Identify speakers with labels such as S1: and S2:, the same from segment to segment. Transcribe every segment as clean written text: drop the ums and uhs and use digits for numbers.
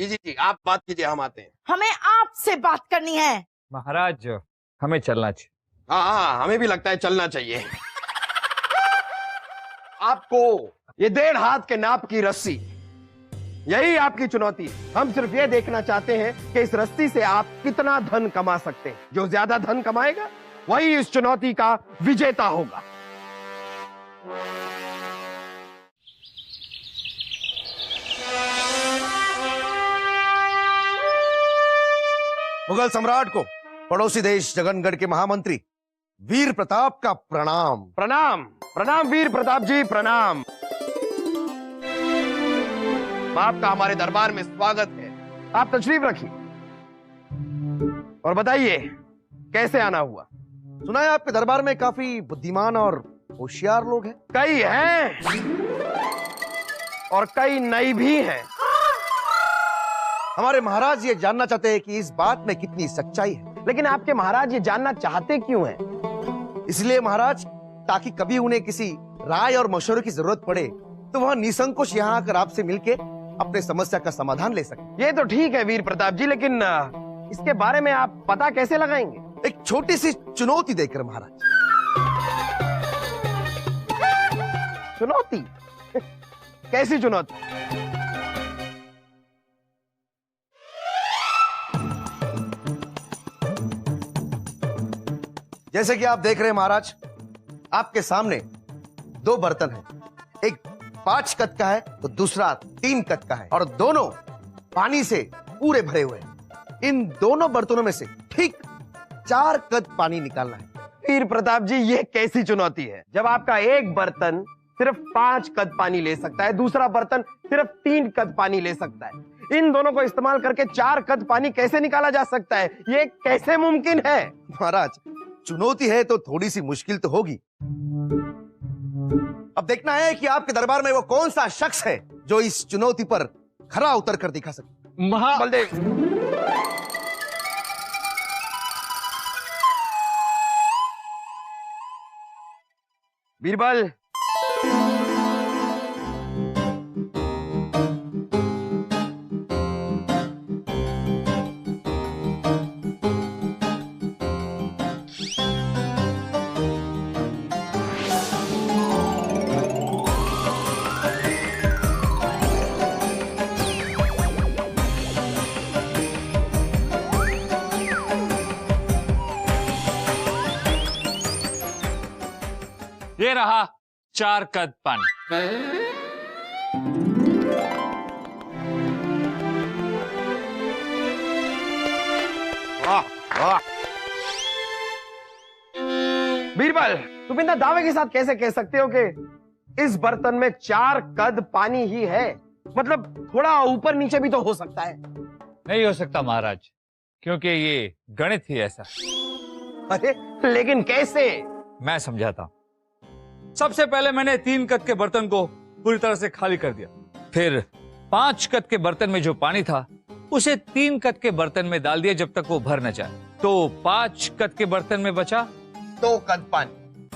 S1: जी जी जी, आप बात कीजिए, हम आते हैं।
S2: हमें आपसे बात करनी है।
S3: महाराज हमें चलना चाहिए।
S1: हाँ हाँ, हमें भी लगता है चलना चाहिए। आपको ये 1.5 हाथ के नाप की रस्सी, यही आपकी चुनौती है। हम सिर्फ ये देखना चाहते हैं कि इस रस्सी से आप कितना धन कमा सकते हैं। जो ज्यादा धन कमाएगा वही इस चुनौती का विजेता होगा।
S4: मुगल सम्राट को पड़ोसी देश जगनगढ़ के महामंत्री वीर प्रताप का प्रणाम।
S1: प्रणाम प्रणाम वीर प्रताप जी, प्रणाम। आपका हमारे दरबार में स्वागत है। आप तशरीफ रखिए और बताइए कैसे आना हुआ।
S4: सुना है आपके दरबार में काफी बुद्धिमान और होशियार लोग हैं।
S1: कई हैं और कई नई भी हैं।
S4: हमारे महाराज ये जानना चाहते हैं कि इस बात में कितनी सच्चाई है।
S1: लेकिन आपके महाराज ये जानना चाहते क्यों हैं?
S4: इसलिए महाराज, ताकि कभी उन्हें किसी राय और मशवरे की जरूरत पड़े तो वह निसंकोच यहाँ आकर आपसे मिलके अपने समस्या का समाधान ले सके।
S1: ये तो ठीक है वीर प्रताप जी, लेकिन इसके बारे में आप पता कैसे लगाएंगे?
S4: एक छोटी सी चुनौती देकर महाराज।
S1: चुनौती? कैसी चुनौती?
S4: जैसे कि आप देख रहे हैं महाराज, आपके सामने 2 बर्तन हैं। एक 5 कद का है तो दूसरा 3 कद का है, और दोनों पानी से पूरे भरे हुए हैं। इन दोनों बर्तनों में से ठीक 4 कद पानी निकालना है।
S1: वीर प्रताप जी, ये कैसी चुनौती है जब आपका एक बर्तन सिर्फ 5 कद पानी ले सकता है, दूसरा बर्तन सिर्फ 3 कद पानी ले सकता है। इन दोनों को इस्तेमाल करके 4 कद पानी कैसे निकाला जा सकता है? ये कैसे मुमकिन है?
S4: महाराज, चुनौती है तो थोड़ी सी मुश्किल तो होगी। अब देखना है कि आपके दरबार में वो कौन सा शख्स है जो इस चुनौती पर खरा उतर कर दिखा सके।
S1: बलदेव, बीरबल,
S3: ये रहा 4 कद पानी।
S1: वाह वाह। बीरबल, तुम इतना दावे के साथ कैसे कह सकते हो कि इस बर्तन में 4 कद पानी ही है? मतलब थोड़ा ऊपर नीचे भी तो हो सकता है।
S3: नहीं हो सकता महाराज, क्योंकि ये गणित ही ऐसा।
S1: अरे लेकिन कैसे?
S3: मैं समझाता हूं। सबसे पहले मैंने 3 कद के बर्तन को पूरी तरह से खाली कर दिया। फिर 5 कद के बर्तन में जो पानी था उसे 3 कद के बर्तन में डाल दिया जब तक वो भर न जाए। तो 5 कद के बर्तन में बचा
S1: 2 कद पानी।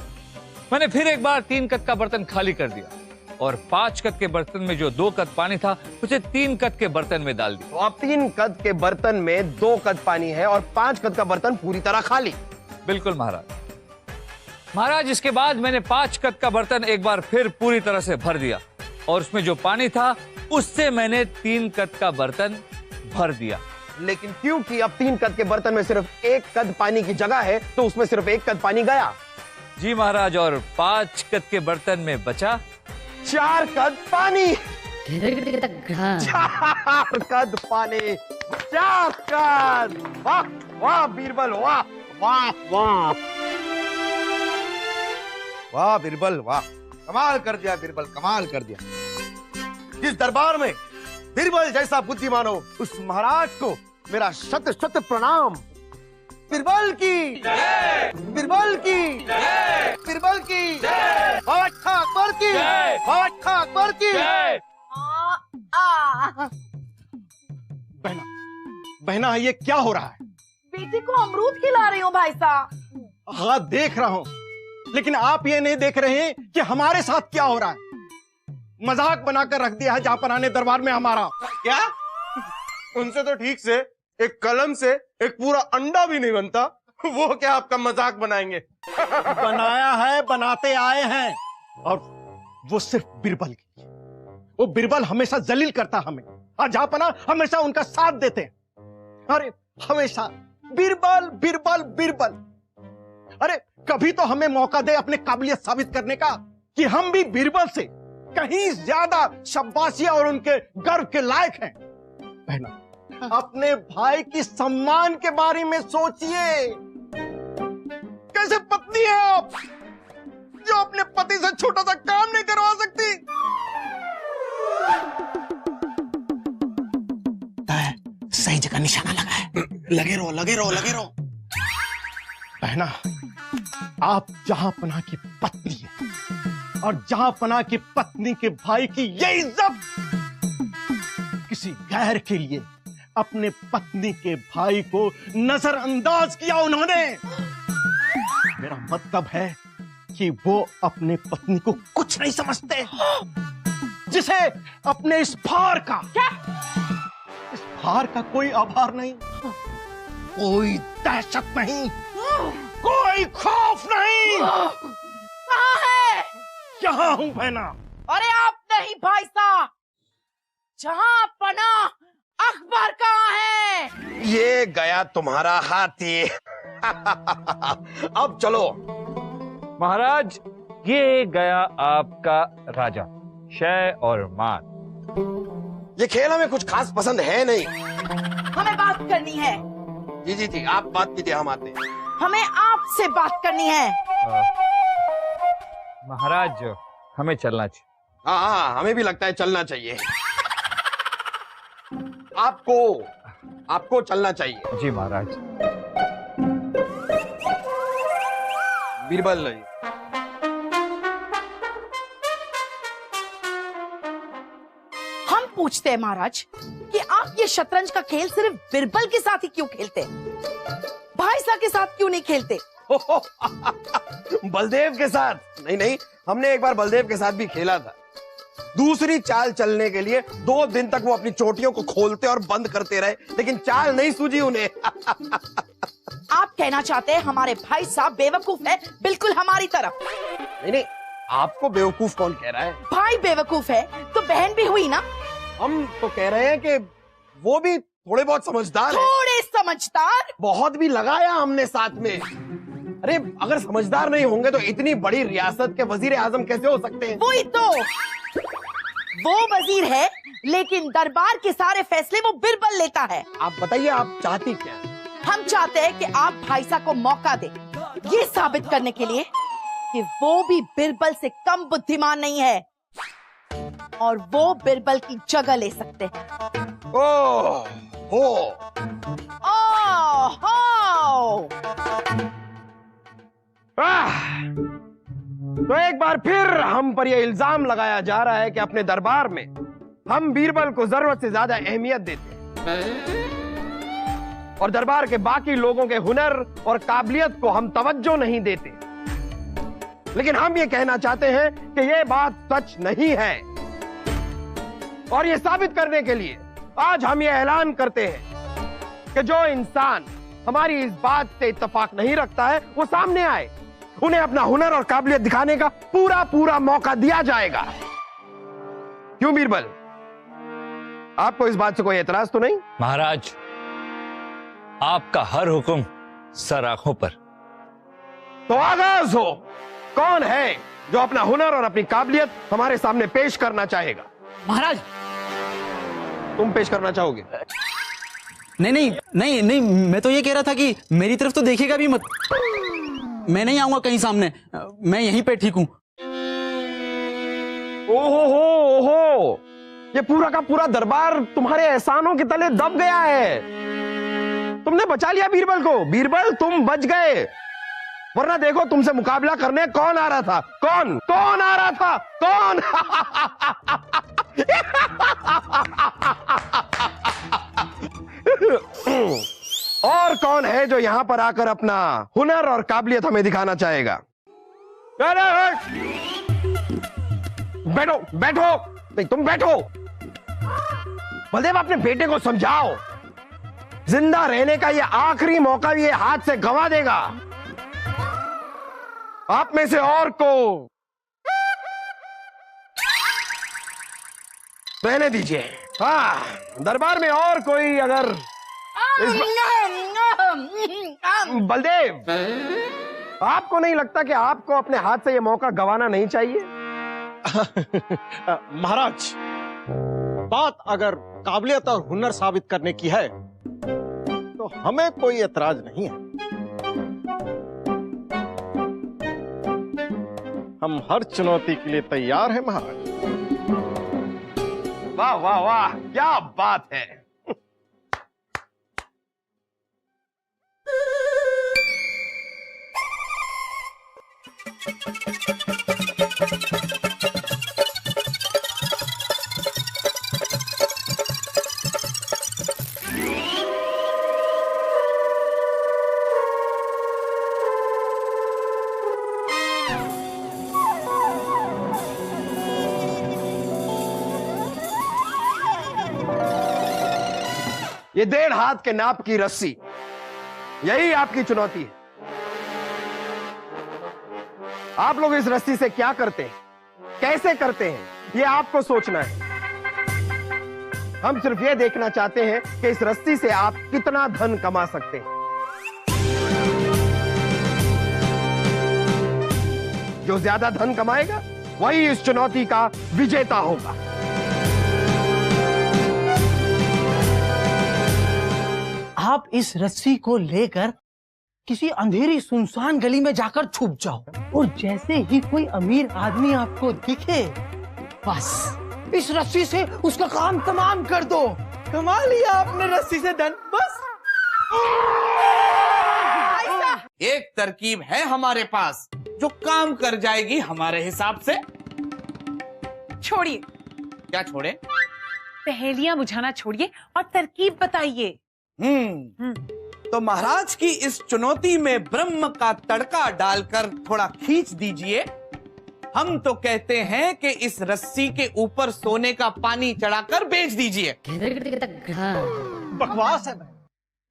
S3: मैंने फिर एक बार 3 कद का बर्तन खाली कर दिया और 5 कद के बर्तन में जो 2 कद पानी था उसे 3 कद के बर्तन में डाल दिया।
S1: तो अब 3 कद के बर्तन में 2 कद पानी है और 5 कद का बर्तन पूरी तरह खाली।
S3: बिल्कुल महाराज, इसके बाद मैंने 5 कद का बर्तन एक बार फिर पूरी तरह से भर दिया और उसमें जो पानी था उससे मैंने 3 कद का बर्तन भर दिया।
S1: लेकिन क्योंकि अब 3 कद के बर्तन में सिर्फ 1 कद पानी की जगह है तो उसमें सिर्फ 1 कद पानी गया।
S3: जी महाराज, और 5 कद के बर्तन में बचा
S1: 4 कद पानी। 4 कद पानी, 4 कद। वाह वाह बीरबल, वाह वाह वाह
S4: वाह बीरबल, वाह, कमाल कर दिया बीरबल, कमाल कर दिया। जिस दरबार में बीरबल जैसा बुद्धिमान हो उस महाराज को मेरा शत शत प्रणाम। बीरबल की जय, बीरबल की जय, बीरबल की जय, बादशाह अकबर की जय, बादशाह अकबर की जय।
S5: बहना, बहना, ये क्या हो रहा है?
S2: बेटी को अमरूद खिला रही हूँ भाई साहब।
S5: हाँ देख रहा हूँ, लेकिन आप ये नहीं देख रहे हैं कि हमारे साथ क्या हो रहा है। मजाक बनाकर रख दिया है जहां पर आने दरबार में हमारा। क्या
S6: उनसे तो ठीक से एक कलम से एक पूरा अंडा भी नहीं बनता, वो क्या आपका मजाक बनाएंगे?
S5: बनाया है, बनाते आए हैं, और वो सिर्फ बीरबल के लिए। वो बीरबल हमेशा जलील करता हमें, और जहापना हमेशा उनका साथ देते हैं। अरे हमेशा बीरबल बीरबल बीरबल। अरे कभी तो हमें मौका दे अपने काबिलियत साबित करने का, कि हम भी बीरबल से कहीं ज्यादा शाबाशी और उनके गर्व के लायक हैं। बहना, अपने भाई की सम्मान के बारे में सोचिए। कैसे पत्नी है आप, जो अपने पति से छोटा सा काम नहीं करवा सकती?
S7: सही जगह निशाना लगा है। लगे रहो, लगे रहो, लगे रहो।
S5: बहना, आप जहांपना की पत्नी है, और जहांपना की पत्नी के भाई की ये इज्जत किसी गैर के लिए अपने पत्नी के भाई को नजरअंदाज किया उन्होंने। मेरा मतलब है कि वो अपने पत्नी को कुछ नहीं समझते, जिसे अपने इस भार का, इस भार का कोई आभार नहीं, कोई दहशत नहीं, कोई खौफ नहीं।
S2: कहाँ है?
S5: यहाँ हूं बहना।
S2: अरे आप नहीं भाई साहब, जहां पना अकबर कहाँ है?
S1: ये गया तुम्हारा हाथी। अब चलो।
S3: महाराज, ये गया आपका राजा, शय और मान।
S1: ये खेल हमें कुछ खास पसंद है नहीं।
S2: हमें बात करनी है।
S1: जी जी जी, आप बात कीजिए, हम आते हैं।
S2: हमें आपसे बात करनी है।
S3: महाराज, हमें चलना चाहिए।
S1: हाँ हाँ, हमें भी लगता है चलना चाहिए। आपको चलना चाहिए।
S3: जी महाराज।
S1: बीरबल,
S2: हम पूछते हैं महाराज कि आप ये शतरंज का खेल सिर्फ बीरबल के साथ ही क्यों खेलते हैं? भाई साहब के साथ क्यों नहीं खेलते?
S1: बलदेव के साथ? नहीं नहीं, हमने एक बार बलदेव के साथ भी खेला था। दूसरी चाल चलने के लिए 2 दिन तक वो अपनी चोटियों को खोलते और बंद करते रहे, लेकिन चाल नहीं सूझी उन्हें।
S2: आप कहना चाहते हैं हमारे भाई साहब बेवकूफ है, बिल्कुल हमारी तरफ?
S1: नहीं नहीं, आपको बेवकूफ कौन कह रहा है?
S2: भाई बेवकूफ है तो बहन भी हुई ना।
S1: हम तो कह रहे हैं कि वो भी थोड़े बहुत समझदार है।
S2: थोड़े समझदार?
S1: बहुत भी लगाया हमने साथ में। अरे अगर समझदार नहीं होंगे तो इतनी बड़ी रियासत के वजीर आजम कैसे हो सकते हैं?
S2: वही तो, वो वजीर है लेकिन दरबार के सारे फैसले वो बीरबल लेता है।
S1: आप बताइए, आप चाहती क्या?
S2: हम चाहते हैं कि आप भाई साहब को मौका दें, ये साबित करने के लिए कि वो भी बीरबल से कम बुद्धिमान नहीं है, और वो बीरबल की जगह ले सकते हैं।
S1: ओह हो। तो एक बार फिर हम पर यह इल्जाम लगाया जा रहा है कि अपने दरबार में हम बीरबल को जरूरत से ज्यादा अहमियत देते हैं, और दरबार के बाकी लोगों के हुनर और काबिलियत को हम तवज्जो नहीं देते। लेकिन हम ये कहना चाहते हैं कि यह बात सच नहीं है, और यह साबित करने के लिए आज हम ये ऐलान करते हैं कि जो इंसान हमारी इस बात से इत्तेफाक नहीं रखता है वो सामने आए, उन्हें अपना हुनर और काबिलियत दिखाने का पूरा पूरा मौका दिया जाएगा। क्यों बीरबल, आपको इस बात से कोई एतराज तो नहीं?
S3: महाराज, आपका हर हुक्म सर आंखों पर।
S1: तो आगाज हो। कौन है जो अपना हुनर और अपनी काबिलियत हमारे सामने पेश करना चाहेगा?
S7: महाराज,
S1: तुम पेश करना चाहोगे?
S7: नहीं नहीं नहीं नहीं, मैं तो ये कह रहा था कि मेरी तरफ तो देखेगा भी मत। मैं नहीं आऊंगा कहीं सामने, मैं यहीं पे ठीक हूं।
S1: ओहो, ये पूरा का पूरा दरबार तुम्हारे एहसानों के तले दब गया है। तुमने बचा लिया बीरबल को। बीरबल, तुम बच गए, वरना देखो तुमसे मुकाबला करने कौन आ रहा था। कौन आ रहा था? कौन? और कौन है जो यहां पर आकर अपना हुनर और काबिलियत हमें दिखाना चाहेगा? बैठो बैठो, नहीं तुम बैठो। बलदेव अपने बेटे को समझाओ, जिंदा रहने का ये आखिरी मौका ये हाथ से गंवा देगा। आप में से और को रहने दीजिए। हाँ, दरबार में और कोई अगर बलदेव, आपको नहीं लगता कि आपको अपने हाथ से यह मौका गंवाना नहीं चाहिए?
S5: महाराज, बात अगर काबिलियत और हुनर साबित करने की है तो हमें कोई एतराज नहीं है। हम हर चुनौती के लिए तैयार हैं महाराज।
S1: वाह वाह वाह, क्या बात है। ये 1.5 हाथ के नाप की रस्सी, यही आपकी चुनौती है। आप लोग इस रस्सी से क्या करते हैं, कैसे करते हैं, ये आपको सोचना है। हम सिर्फ ये देखना चाहते हैं कि इस रस्सी से आप कितना धन कमा सकते हैं। जो ज्यादा धन कमाएगा वही इस चुनौती का विजेता होगा।
S7: आप इस रस्सी को लेकर किसी अंधेरी सुनसान गली में जाकर छुप जाओ, और जैसे ही कोई अमीर आदमी आपको दिखे, बस इस रस्सी से उसका काम तमाम कर दो। कमा लिया आपने रस्सी से धन, बस।
S8: एक तरकीब है हमारे पास जो काम कर जाएगी हमारे हिसाब से।
S9: छोड़िए,
S8: क्या छोड़े?
S9: पहेलियां बुझाना छोड़िए और तरकीब बताइए।
S8: तो महाराज की इस चुनौती में ब्रह्म का तड़का डालकर थोड़ा खींच दीजिए। हम तो कहते हैं कि इस रस्सी के ऊपर सोने का पानी चढ़ाकर बेच दीजिए।
S5: बकवास है भाई,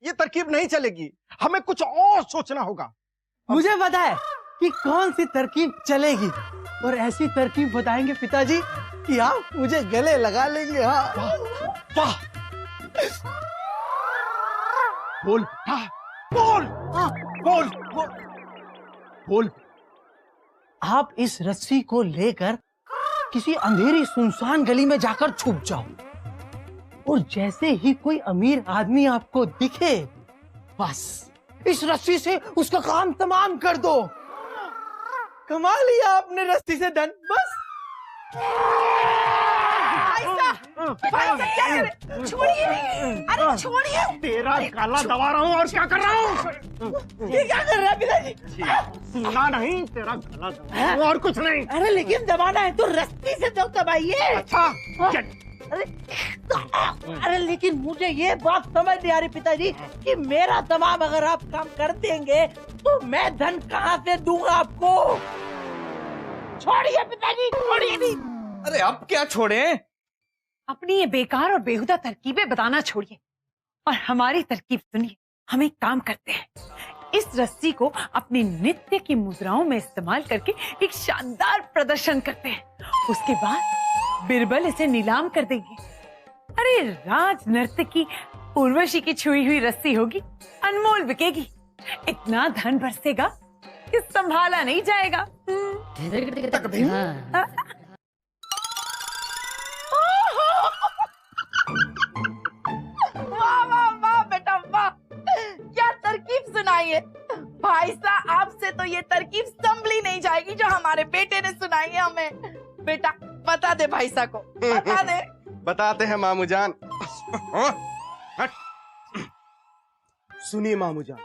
S5: ये तरकीब नहीं चलेगी, हमें कुछ और सोचना होगा।
S7: मुझे पता है कि कौन सी तरकीब चलेगी, और ऐसी तरकीब बताएंगे पिताजी कि आप मुझे गले लगा लेंगे। हाँ,
S5: वाह, बोल, हाँ, बोल, हाँ, बोल, बोल, बोल।
S7: आप इस रस्सी को लेकर किसी अंधेरी सुनसान गली में जाकर छुप जाओ, और जैसे ही कोई अमीर आदमी आपको दिखे, बस इस रस्सी से उसका काम तमाम कर दो। कमा लिया आपने रस्सी से धन, बस।
S2: भाई क्या करे? छोड़िए, अरे छोड़िए।
S5: तेरा गला दबा रहा हूँ और क्या कर रहा हूँ?
S2: ये क्या कर रहा है पिताजी?
S5: सुना नहीं, तेरा गला दबा रहा हूँ और कुछ नहीं।
S2: अरे लेकिन दबाना है तो रस्सी से तो दबाइए।
S5: अच्छा,
S2: अरे लेकिन मुझे ये बात समझ नहीं आ रही पिताजी कि मेरा तमाम अगर आप काम कर देंगे तो मैं धन कहाँ से दूंगा आपको? छोड़िए पिताजी, छोड़िए नहीं।
S8: अरे अब क्या छोड़े?
S9: अपनी ये बेकार और बेहुदा तरकीबें बताना छोड़िए और हमारी तरकीब सुनिए। हम एक काम करते हैं, इस रस्सी को अपनी नृत्य की मुद्राओं में इस्तेमाल करके एक शानदार प्रदर्शन करते हैं। उसके बाद बिरबल इसे नीलाम कर देंगे। अरे राज नृत्य की उर्वशी की छुई हुई रस्सी होगी, अनमोल बिकेगी। इतना धन बरसेगा कि संभाला नहीं जाएगा।
S2: वाह वाह वाह बेटा वाह, क्या तरकीब सुनाई है भाई साहब। आपसे तो ये तरकीब संभली नहीं जाएगी जो हमारे बेटे ने सुनाई है हमें। बेटा बता दे भाई साहब को, बता दे।
S6: बताते हैं मामू जान। सुनिए मामू जान,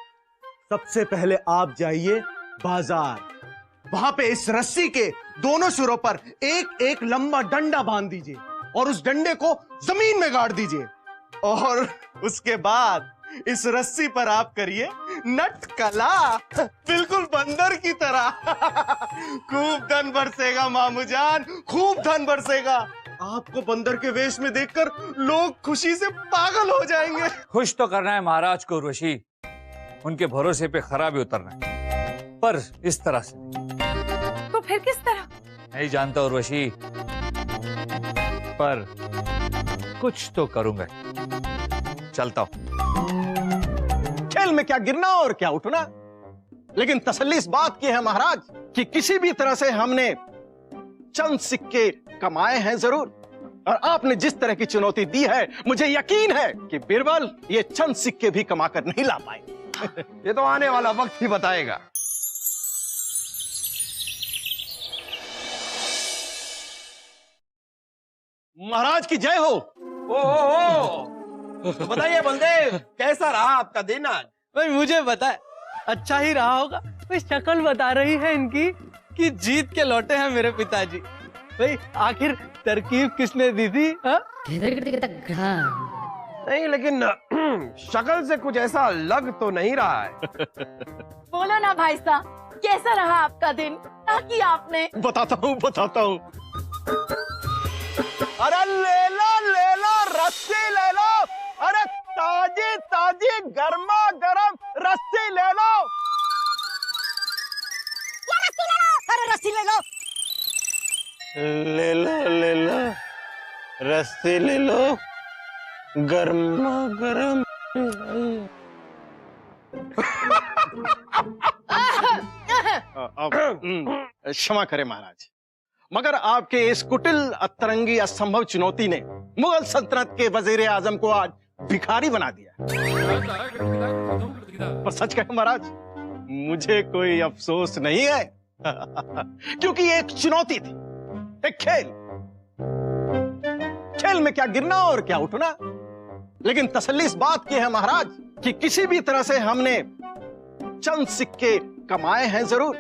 S6: सबसे पहले आप जाइए बाजार, वहां पे इस रस्सी के दोनों सिरों पर एक एक लंबा डंडा बांध दीजिए और उस डंडे को जमीन में गाड़ दीजिए, और उसके बाद इस रस्सी पर आप करिए नटकला, बिल्कुल बंदर की तरह। खूब धन बरसेगा मामू जान, खूब धन बरसेगा। आपको बंदर के वेश में देखकर लोग खुशी से पागल हो जाएंगे।
S3: खुश तो करना है महाराज को उर्वशी, उनके भरोसे पे खरा भी उतरना है, पर इस तरह से
S9: तो फिर किस तरह?
S3: नहीं जानता उर्वशी, पर कुछ तो करूंगा। चलता हूं।
S5: खेल में क्या गिरना और क्या उठना, लेकिन तसल्ली इस बात की है महाराज कि किसी भी तरह से हमने चंद सिक्के कमाए हैं जरूर, और आपने जिस तरह की चुनौती दी है मुझे यकीन है कि बीरबल ये चंद सिक्के भी कमाकर नहीं ला पाएंगे।
S1: ये तो आने वाला वक्त ही बताएगा।
S5: महाराज की जय हो।
S1: ओ बताइए बलदेव, कैसा रहा आपका दिन आज?
S7: भाई मुझे पता है अच्छा ही रहा होगा। भाई शक्ल बता रही है इनकी कि जीत के लौटे हैं मेरे पिताजी। भाई आखिर तरकीब किसने दी थी?
S1: नहीं, लेकिन शक्ल से कुछ ऐसा लग तो नहीं रहा है।
S2: बोलो ना भाई साहब, कैसा रहा आपका दिन? क्या किया आपने?
S5: बताता हूँ। अरे ले लो रस्सी ले लो। अरे ताजी गर्मा गर्म रस्सी ले लो।
S2: अरे रस्सी ले लो।
S6: ले लो रस्सी ले लो, गर्मा गर्म।
S5: क्षमा करें महाराज, मगर आपके इस कुटिल अतरंगी असंभव चुनौती ने मुगल सल्तनत के वजीर आजम को आज भिखारी बना दिया। पर सच कहें महाराज, मुझे कोई अफसोस नहीं है क्योंकि ये एक चुनौती थी, एक खेल में क्या गिरना और क्या उठना, लेकिन तसल्ली इस बात की है महाराज कि किसी भी तरह से हमने चंद सिक्के कमाए हैं जरूर,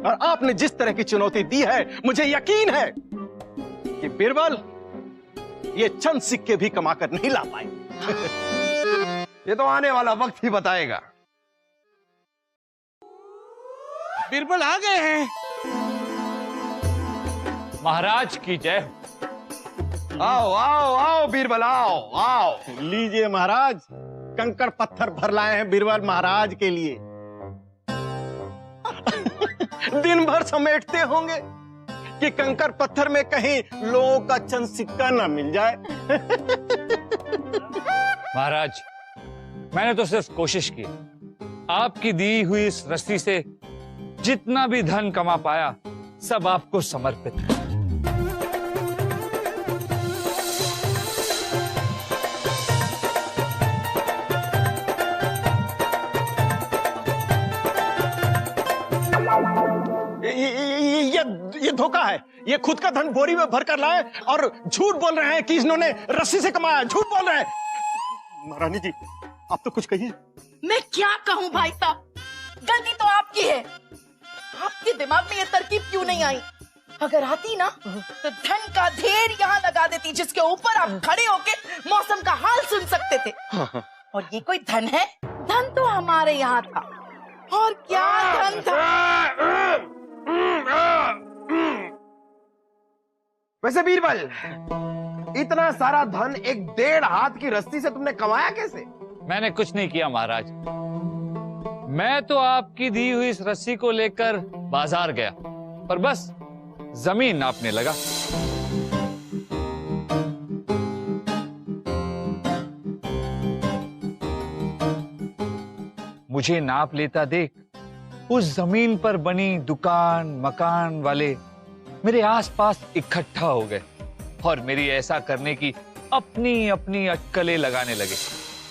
S5: और आपने जिस तरह की चुनौती दी है मुझे यकीन है कि बीरबल ये चंद सिक्के भी कमाकर नहीं ला पाएंगे।
S1: ये तो आने वाला वक्त ही बताएगा।
S8: बीरबल आ गए हैं।
S3: महाराज की जय।
S1: आओ आओ आओ बीरबल, आओ।
S5: लीजिए महाराज, कंकड़ पत्थर भर लाए हैं बीरबल महाराज के लिए। दिन भर समेटते होंगे कि कंकड़ पत्थर में कहीं लोगों का चंद सिक्का ना मिल जाए।
S3: महाराज, मैंने तो सिर्फ कोशिश की। आपकी दी हुई इस रस्सी से जितना भी धन कमा पाया सब आपको समर्पित है।
S5: ये धोखा है। ये खुद का धन बोरी में भर कर लाए और झूठ बोल रहे हैं कि इन्होंने रस्सी से कमाया। झूठ बोल रहे हैं। महारानी जी, आप तो कुछ कहिए।
S2: मैं क्या कहूँ भाई साहब, गलती तो आपकी है। आपके दिमाग में ये तरकीब क्यों नहीं आई? अगर आती ना तो धन का ढेर यहाँ लगा देती, जिसके ऊपर आप खड़े होके मौसम का हाल सुन सकते थे। और ये कोई धन है? धन तो हमारे यहाँ था। और क्या धन था?
S1: वैसे बीरबल, इतना सारा धन एक 1.5 हाथ की रस्सी से तुमने कमाया कैसे?
S3: मैंने कुछ नहीं किया महाराज, मैं तो आपकी दी हुई इस रस्सी को लेकर बाजार गया, पर बस जमीन नापने लगा। मुझे नाप लेता देख उस जमीन पर बनी दुकान मकान वाले मेरे आसपास इकट्ठा हो गए और मेरी ऐसा करने की अपनी अपनी अटकलें लगाने लगे।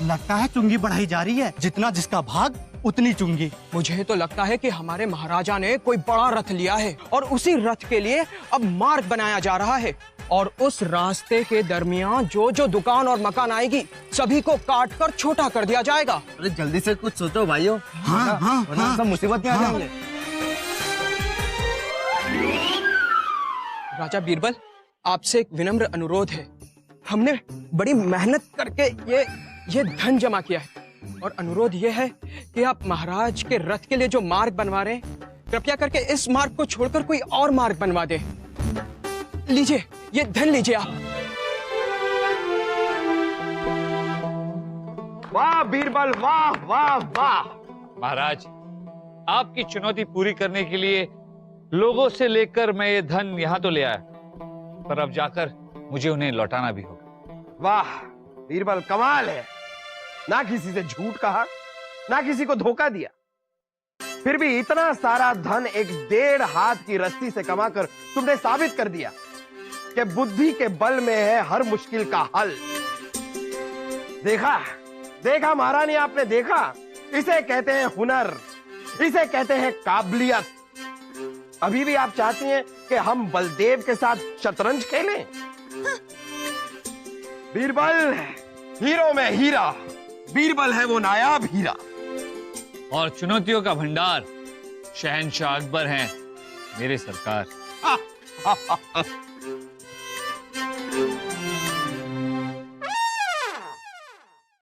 S6: लगता है चुंगी बढ़ाई जा रही है, जितना जिसका भाग उतनी चुंगी।
S10: मुझे तो लगता है कि हमारे महाराजा ने कोई बड़ा रथ लिया है और उसी रथ के लिए अब मार्ग बनाया जा रहा है, और उस रास्ते के दरमियान जो जो दुकान और मकान आएगी सभी को काट कर छोटा कर दिया जाएगा।
S6: अरे जल्दी से कुछ सोचो भाइयों, वरना सब मुसीबत में आ जाएंगे।
S10: राजा बीरबल, आपसे एक विनम्र अनुरोध है। हमने बड़ी मेहनत करके ये धन जमा किया है, और अनुरोध ये है कि आप महाराज के रथ के लिए जो मार्ग बनवा रहे हैं, कृपया करके इस मार्ग को छोड़कर कोई और मार्ग बनवा दें। लीजिए, ये धन लीजिए आप।
S1: वाह बीरबल, वाह वाह वाह।
S3: महाराज, आपकी चुनौती पूरी करने के लिए लोगों से लेकर मैं ये धन यहाँ तो ले आया, पर अब जाकर मुझे उन्हें लौटाना भी होगा।
S1: वाह बीरबल, कमाल है। ना किसी से झूठ कहा, ना किसी को धोखा दिया, फिर भी इतना सारा धन एक 1.5 हाथ की रस्सी से कमाकर तुमने साबित कर दिया कि बुद्धि के बल में है हर मुश्किल का हल। देखा देखा महारानी, आपने देखा, इसे कहते हैं हुनर, इसे कहते हैं काबिलियत। अभी भी आप चाहती हैं कि हम बलदेव के साथ शतरंज खेलें? बीरबल हीरो में हीरा, बीरबल है वो नायाब हीरा।
S3: और चुनौतियों का भंडार शहंशाह अकबर हैं मेरे सरकार।